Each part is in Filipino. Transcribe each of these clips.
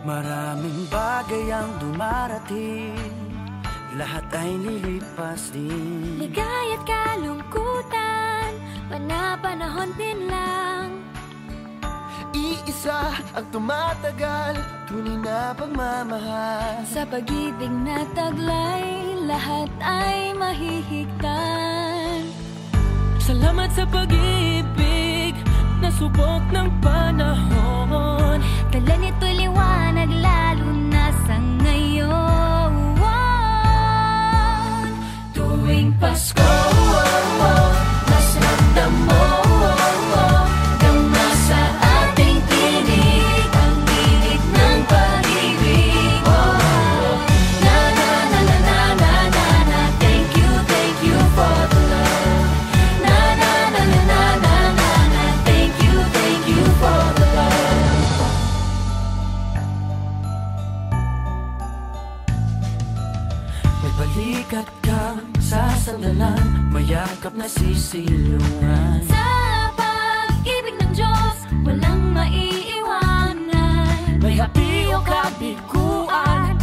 Maraming bagay ang dumarating, lahat ay lilipas din. Ligaya't kalungkutan, pana-panahon din lang. Iisa ang tumatagal, tunay na pagmamahal. Sa pag-ibig na taglay, lahat ay mahihigtan. Salamat sa pag-ibig, nasubok ng panahon. Dala nito'y liwanag, lalo na sa ngayon. Tuwing Pasko, mas ramdam mo, dama sa ating tinig ang init ng pag-ibig. Na na na na na na na na, thank you for the love. Na na na na na na na na, thank you for the love. May balikat kang sasandalan, mayakap na sisilungan. Sa pag-ibig ng Diyos, walang maiiwanan. May hati o kabiguan,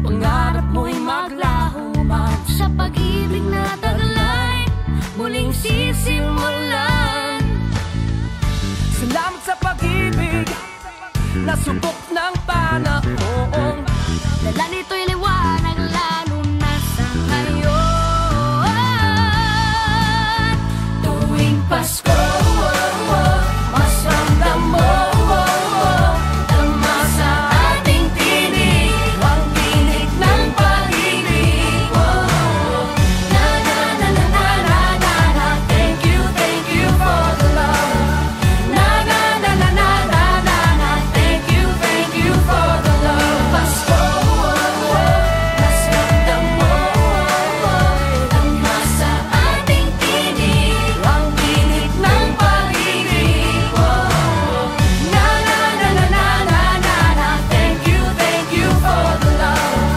pangarap mo'y maglaho man. Sa pag-ibig na taglay, muling sisimulan. Salamat sa pag-ibig, nasubok ng panahon. Dala nito'y liwanag, lalo na sa ngayon. Tuwing Pasko, mas ramdam mo, dama sa ating tinig ang tinig ng pag-ibig. Na na na na na na na na, thank you for the love. Na na na na na na na na, thank you for the love. Pasko, mas ramdam mo, dama sa ating tinig ang tinig ng pag-ibig. Na na na na na na na na, thank you for the love.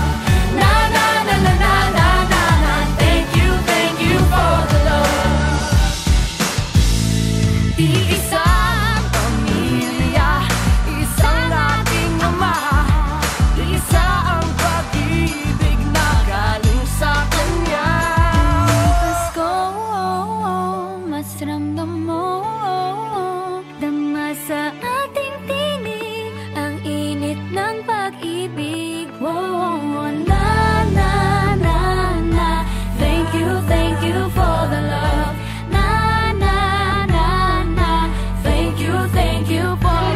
Na na na na na na na na, thank you for the love. Iisang pamilya, isang ating ama, isa ang pag-ibig na galing sa Kanya. Pasko, mas ramdam mo, dama sa ating tinig ang init ng pag-ibig. Na na na na, thank you for the love. Na na na na, thank you for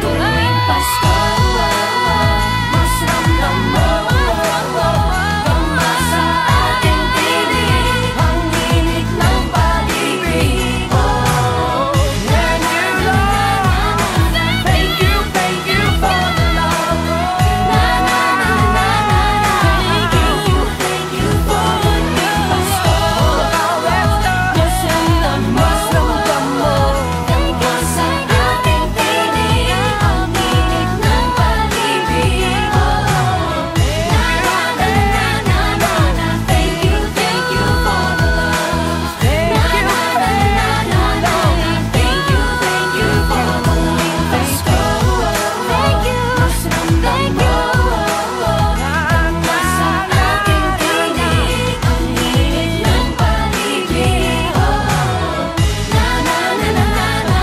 the love. Tuwing Pasko, mas ramdam mo, dama sa ating tinig ang init ng pag-ibig. Na na na na, thank you for the love. Na na na na na, thank you for the Pasko. Mas ramdam mo, dama sa ating tinig ang init ng pag-ibig. Na na na na na na, thank you for the love. Na na na na na na, thank you for the Pasko. Thank you, mas ramdam mo, dama sa ating tinig ang init ng pag-ibig. Na na na na na na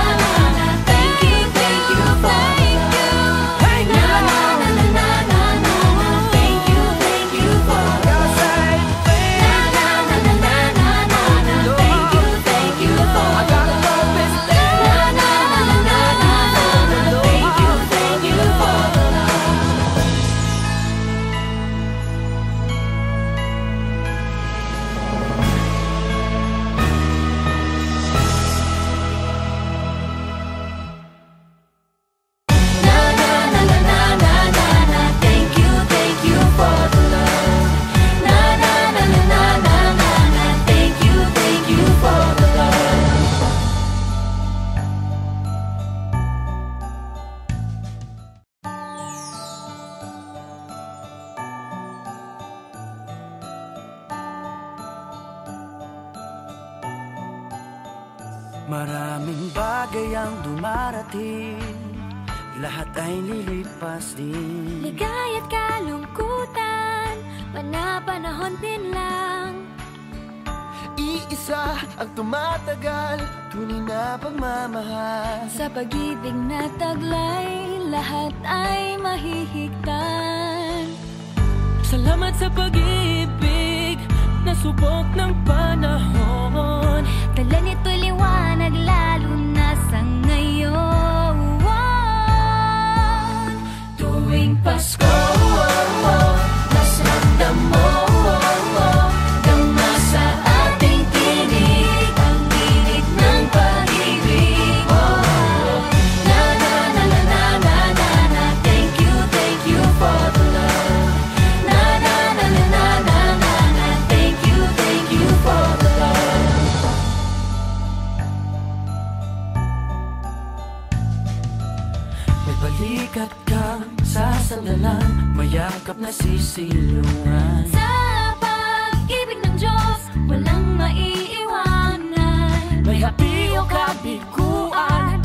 na, thank you for the love. Na na na na na na na, thank you for the love. Na na na na na na na, thank you for the love. Na na na na na na na, thank you for the love. Na na na na na na na na, thank you for the love. Na na na na na na na na, thank you for the love. Maraming bagay ang dumarating, lahat ay lilipas din. Ligaya't kalungkutan, panahon din lang. Iisa ang tumatagal, tunay na pagmamahal. Sa pag-ibig na taglay, lahat ay mahihigtan. Salamat sa pag-ibig, nasubok ng panahon. Dala nito'y liwanag, lalo na sa ngayon. Tuwing Pasko, mas ramdam mo, gama sa ating tinig, ang tinig ng pag-ibig. Na na na na na na na na, thank you for the love. Na na na na na na na na, thank you for the love. May balikat kang sasandalan, mayakap na sisilungan. Sa pag-ibig ng Diyos, walang maiiwanan. May hati o kabiguan,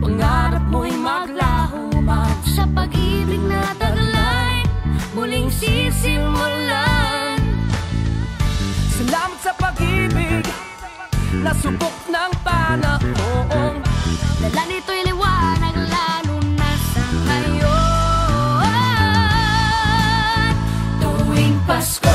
pangarap mo'y maglaho man. Sa pag-ibig na taglay, muling sisimulan. Salamat sa pag-ibig, nasubok ng panahon. Dala nito'y liwanag, lalo na sa ngayon. Tuwing Pasko,